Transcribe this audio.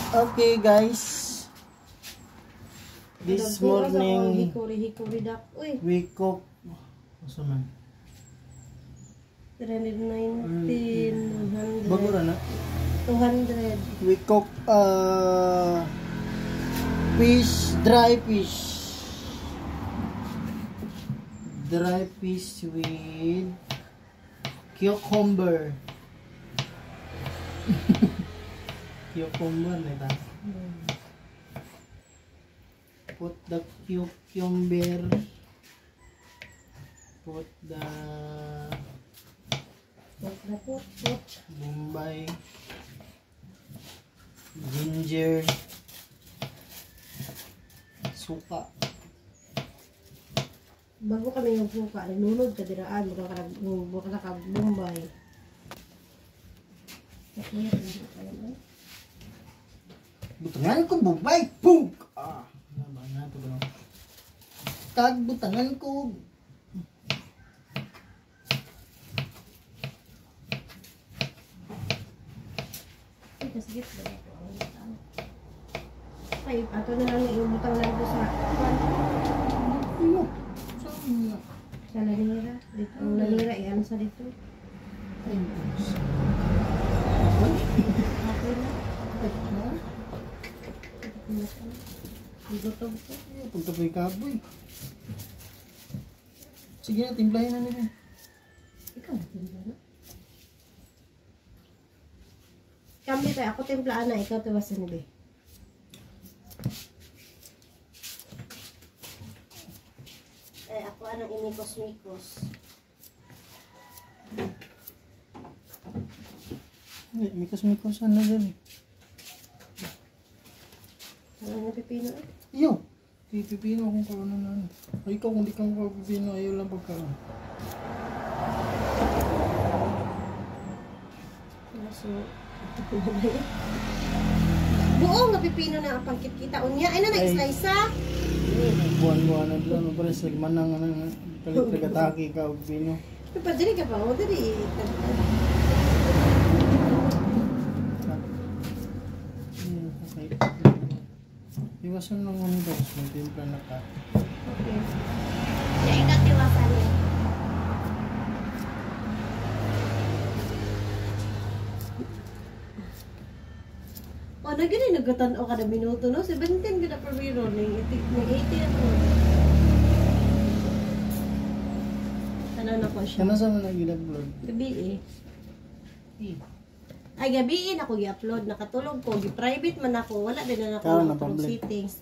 Okay guys, this morning we cook. Asa man? 319, 100. Bago ra na. 200. We cook fish, dry fish. Dry fish with cucumber. Cucumber nita. Put the cucumber. Put the Bombay, ginger, suka. Bago kami yung suka, nalunod ka diraan, buka ka Bombay. Butangan ko Bombay, pug! Ah, naba na ito ba? Tag butangan ko. Sige, ay, ato na lang iubutang lang ko sa sa lanira. Dito, ang lanira, iyan sa dito. Okay na. Gutom ko. Pagtapoy kaboy. Sige na, timplahin na nila. Ikaw na timpla na. Kami tayo, ako timplaan na, ikaw tiwasan nila. Eh, ako anong imikos-mikos. Mikos-mikos na dyan. Ano na pipino eh? Iyo! Pipino akong karoon na ano. Ay, ikaw kung di kang pipino, ayaw lang pagkaroon. So, buong nga pipino na ang pangkit-kita. Unya, ay na na-slice ha? Buwan-buwan na doon. Mapares, nagmanang kalit-kagataki ka o pipino. Pero dali ka pa, o dali. Okay. Iwasan lang mo nito. Magtimpla na ka. Okay. Kaya ikaw tiwasan niya. O, na gano'y nagkatanaw ka na minuto, no? 17 ka na per miro, may 80 na po. Ano na po siya? Ano sa mga nag-upload? Gabi eh. Ay, gabi ako i-upload. Nakatulog ko. I-private man ako. Wala din na ako Karon na ng public. settings.